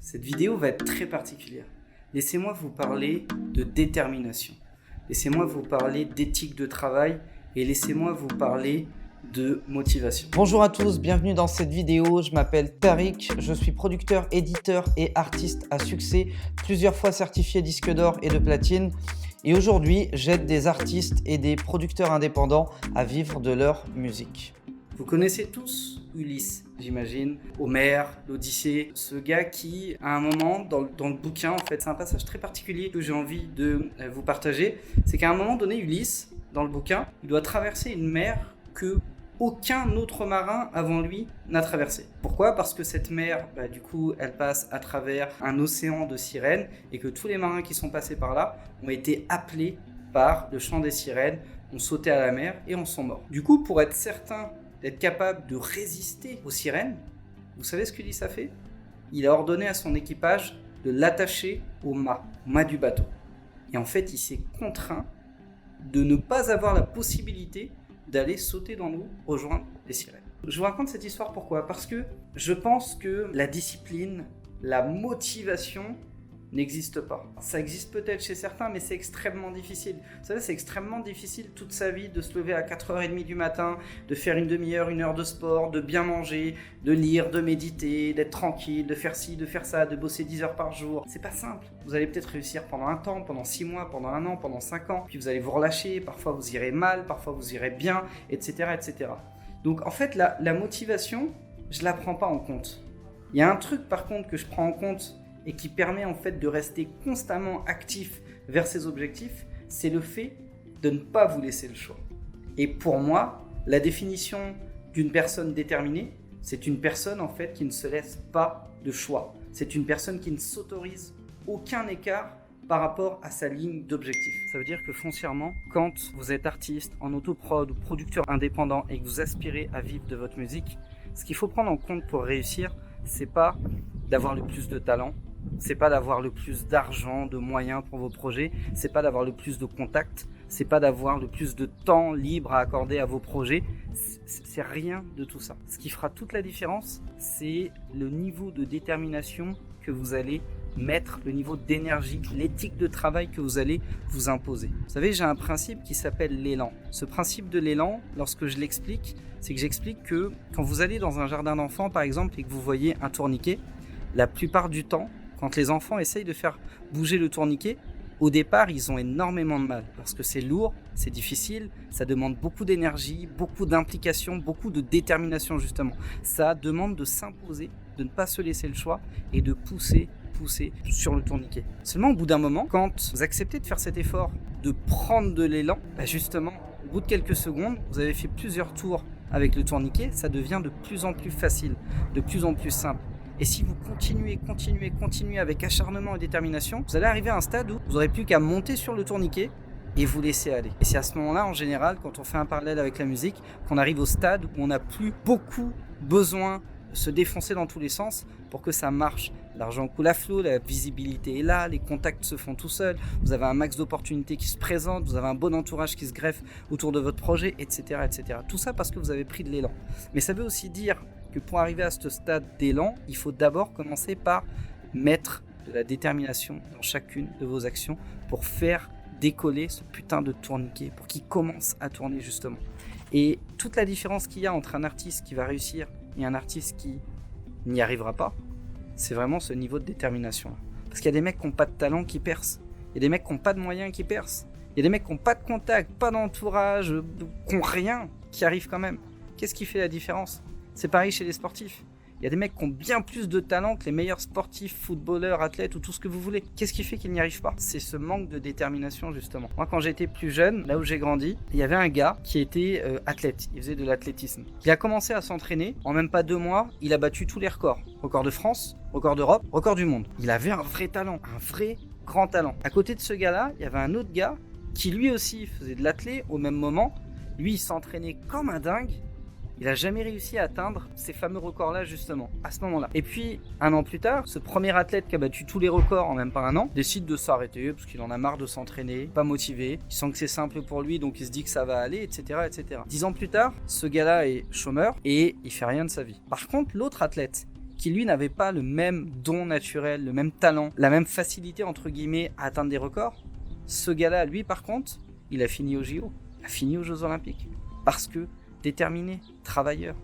Cette vidéo va être très particulière. Laissez-moi vous parler de détermination. Laissez-moi vous parler d'éthique de travail et laissez-moi vous parler de motivation. Bonjour à tous, bienvenue dans cette vidéo. Je m'appelle Tariq, je suis producteur, éditeur et artiste à succès, plusieurs fois certifié disque d'or et de platine. Et aujourd'hui, j'aide des artistes et des producteurs indépendants à vivre de leur musique. Vous connaissez tous Ulysse, j'imagine, Homère, l'Odyssée, ce gars qui, à un moment, dans le bouquin, en fait, c'est un passage très particulier que j'ai envie de vous partager, c'est qu'à un moment donné, Ulysse, dans le bouquin, il doit traverser une mer que aucun autre marin avant lui n'a traversé. Pourquoi ? Parce que cette mer, du coup, elle passe à travers un océan de sirènes et que tous les marins qui sont passés par là ont été appelés par le chant des sirènes, ont sauté à la mer et en sont morts. Du coup, pour être certain d'être capable de résister aux sirènes, vous savez ce qu'Ulysse a fait ? Il a ordonné à son équipage de l'attacher au mât du bateau. Et en fait, il s'est contraint de ne pas avoir la possibilité d'aller sauter dans l'eau, rejoindre les sirènes. Je vous raconte cette histoire pourquoi ? Parce que je pense que la discipline, la motivation n'existe pas. Ça existe peut-être chez certains, mais c'est extrêmement difficile. Vous savez, c'est extrêmement difficile toute sa vie de se lever à 4h30 du matin, de faire une demi-heure, 1 heure de sport, de bien manger, de lire, de méditer, d'être tranquille, de faire ci, de faire ça, de bosser 10 heures par jour. C'est pas simple. Vous allez peut-être réussir pendant un temps, pendant 6 mois, pendant 1 an, pendant 5 ans, puis vous allez vous relâcher, parfois vous irez mal, parfois vous irez bien, etc. etc. Donc en fait, la motivation, je la prends pas en compte. Il y a un truc par contre que je prends en compte et qui permet en fait de rester constamment actif vers ses objectifs, c'est le fait de ne pas vous laisser le choix. Et pour moi, la définition d'une personne déterminée, c'est une personne en fait qui ne se laisse pas de choix. C'est une personne qui ne s'autorise aucun écart par rapport à sa ligne d'objectif. Ça veut dire que foncièrement, quand vous êtes artiste, en autoprod ou producteur indépendant et que vous aspirez à vivre de votre musique, ce qu'il faut prendre en compte pour réussir, c'est pas d'avoir le plus de talent, c'est pas d'avoir le plus d'argent, de moyens pour vos projets, c'est pas d'avoir le plus de contacts, c'est pas d'avoir le plus de temps libre à accorder à vos projets, c'est rien de tout ça. Ce qui fera toute la différence, c'est le niveau de détermination que vous allez mettre, le niveau d'énergie, l'éthique de travail que vous allez vous imposer. Vous savez, j'ai un principe qui s'appelle l'élan. Ce principe de l'élan, lorsque je l'explique, c'est que j'explique que quand vous allez dans un jardin d'enfants, par exemple, et que vous voyez un tourniquet, la plupart du temps, quand les enfants essayent de faire bouger le tourniquet, au départ, ils ont énormément de mal parce que c'est lourd, c'est difficile, ça demande beaucoup d'énergie, beaucoup d'implication, beaucoup de détermination justement. Ça demande de s'imposer, de ne pas se laisser le choix et de pousser sur le tourniquet. Seulement au bout d'un moment, quand vous acceptez de faire cet effort, de prendre de l'élan, justement, au bout de quelques secondes, vous avez fait plusieurs tours avec le tourniquet, ça devient de plus en plus facile, de plus en plus simple. Et si vous continuez avec acharnement et détermination, vous allez arriver à un stade où vous n'aurez plus qu'à monter sur le tourniquet et vous laisser aller. Et c'est à ce moment-là, en général, quand on fait un parallèle avec la musique, qu'on arrive au stade où on n'a plus beaucoup besoin de se défoncer dans tous les sens pour que ça marche. L'argent coule à flot, la visibilité est là, les contacts se font tout seuls, vous avez un max d'opportunités qui se présentent, vous avez un bon entourage qui se greffe autour de votre projet, etc., etc. Tout ça parce que vous avez pris de l'élan. Mais ça veut aussi dire que pour arriver à ce stade d'élan, il faut d'abord commencer par mettre de la détermination dans chacune de vos actions pour faire décoller ce putain de tourniquet, pour qu'il commence à tourner justement. Et toute la différence qu'il y a entre un artiste qui va réussir et un artiste qui n'y arrivera pas, c'est vraiment ce niveau de détermination. Parce qu'il y a des mecs qui n'ont pas de talent qui percent, il y a des mecs qui n'ont pas de moyens qui percent, il y a des mecs qui n'ont pas de contact, pas d'entourage, qui n'ont rien, qui arrivent quand même. Qu'est-ce qui fait la différence ? C'est pareil chez les sportifs. Il y a des mecs qui ont bien plus de talent que les meilleurs sportifs, footballeurs, athlètes ou tout ce que vous voulez. Qu'est-ce qui fait qu'ils n'y arrivent pas ? C'est ce manque de détermination justement. Moi quand j'étais plus jeune, là où j'ai grandi, il y avait un gars qui était athlète, il faisait de l'athlétisme. Il a commencé à s'entraîner, en même pas 2 mois, il a battu tous les records. Record de France, record d'Europe, record du monde. Il avait un vrai talent, un vrai grand talent. À côté de ce gars-là, il y avait un autre gars qui lui aussi faisait de l'athlé au même moment. Lui il s'entraînait comme un dingue. Il n'a jamais réussi à atteindre ces fameux records-là, justement, à ce moment-là. Et puis, 1 an plus tard, ce premier athlète qui a battu tous les records en même pas 1 an, décide de s'arrêter parce qu'il en a marre de s'entraîner, pas motivé, il sent que c'est simple pour lui, donc il se dit que ça va aller, etc., etc. 10 ans plus tard, ce gars-là est chômeur et il fait rien de sa vie. Par contre, l'autre athlète, qui lui n'avait pas le même don naturel, le même talent, la même facilité entre guillemets à atteindre des records. Ce gars-là, lui par contre, il a fini au JO, il a fini aux Jeux Olympiques. Parce que déterminé, travailleur.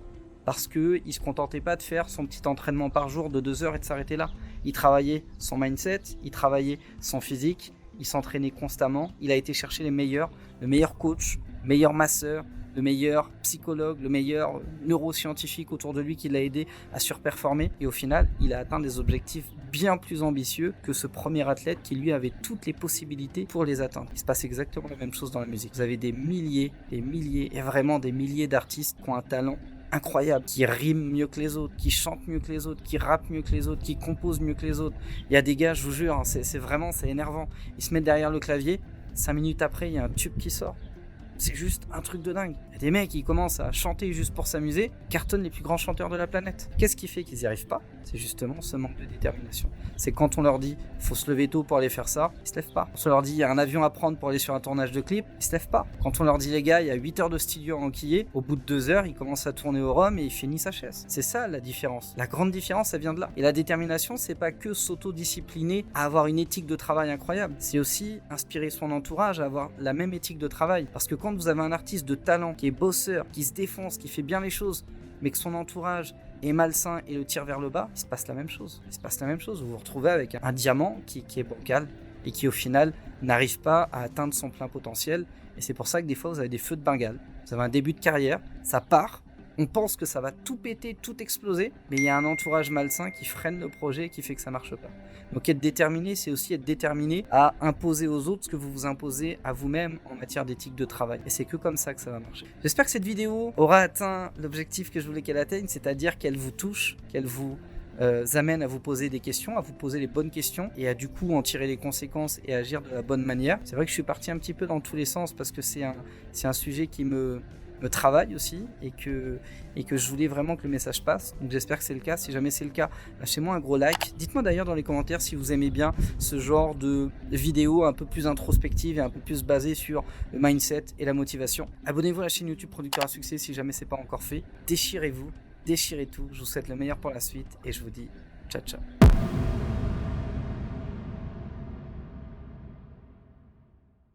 Parce qu'il ne se contentait pas de faire son petit entraînement par jour de 2 heures et de s'arrêter là. Il travaillait son mindset, il travaillait son physique, il s'entraînait constamment, il a été chercher les meilleurs, le meilleur coach, le meilleur masseur, le meilleur psychologue, le meilleur neuroscientifique autour de lui qui l'a aidé à surperformer. Et au final, il a atteint des objectifs bien plus ambitieux que ce premier athlète qui lui avait toutes les possibilités pour les atteindre. Il se passe exactement la même chose dans la musique. Vous avez des milliers et vraiment des milliers d'artistes qui ont un talent incroyable, qui riment mieux que les autres, qui chantent mieux que les autres, qui rappent mieux que les autres, qui composent mieux que les autres. Il y a des gars, je vous jure, hein, c'est énervant. Ils se mettent derrière le clavier, 5 minutes après, il y a un tube qui sort. C'est juste un truc de dingue. Il y a des mecs qui commencent à chanter juste pour s'amuser, cartonnent les plus grands chanteurs de la planète. Qu'est-ce qui fait qu'ils n'y arrivent pas? C'est justement ce manque de détermination. C'est quand on leur dit faut se lever tôt pour aller faire ça, ils se lèvent pas. Quand on leur dit il y a un avion à prendre pour aller sur un tournage de clip, ils se lèvent pas. Quand on leur dit les gars, il y a 8 heures de studio à enquiller, au bout de 2 heures, ils commencent à tourner au rhum et ils finissent sa chaise. C'est ça la différence. La grande différence, ça vient de là. Et la détermination, c'est pas que s'autodiscipliner à avoir une éthique de travail incroyable. C'est aussi inspirer son entourage à avoir la même éthique de travail. Parce que quand vous avez un artiste de talent qui est bosseur, qui se défonce, qui fait bien les choses, mais que son entourage est malsain et le tire vers le bas, il se passe la même chose. Vous vous retrouvez avec un diamant qui est bancal et qui au final n'arrive pas à atteindre son plein potentiel. Et c'est pour ça que des fois vous avez des feux de Bengale. Vous avez un début de carrière, ça part, on pense que ça va tout péter, tout exploser, mais il y a un entourage malsain qui freine le projet et qui fait que ça marche pas. Donc être déterminé, c'est aussi être déterminé à imposer aux autres ce que vous vous imposez à vous-même en matière d'éthique de travail. Et c'est que comme ça que ça va marcher. J'espère que cette vidéo aura atteint l'objectif que je voulais qu'elle atteigne, c'est-à-dire qu'elle vous touche, qu'elle vous amène à vous poser des questions, à vous poser les bonnes questions et à du coup en tirer les conséquences et agir de la bonne manière. C'est vrai que je suis parti un petit peu dans tous les sens parce que c'est un sujet qui me travaille aussi et que je voulais vraiment que le message passe. Donc j'espère que c'est le cas. Si jamais c'est le cas, lâchez-moi un gros like. Dites-moi d'ailleurs dans les commentaires si vous aimez bien ce genre de vidéo un peu plus introspective et un peu plus basée sur le mindset et la motivation. Abonnez-vous à la chaîne YouTube Producteur à Succès si jamais c'est pas encore fait. Déchirez tout. Je vous souhaite le meilleur pour la suite et je vous dis ciao ciao.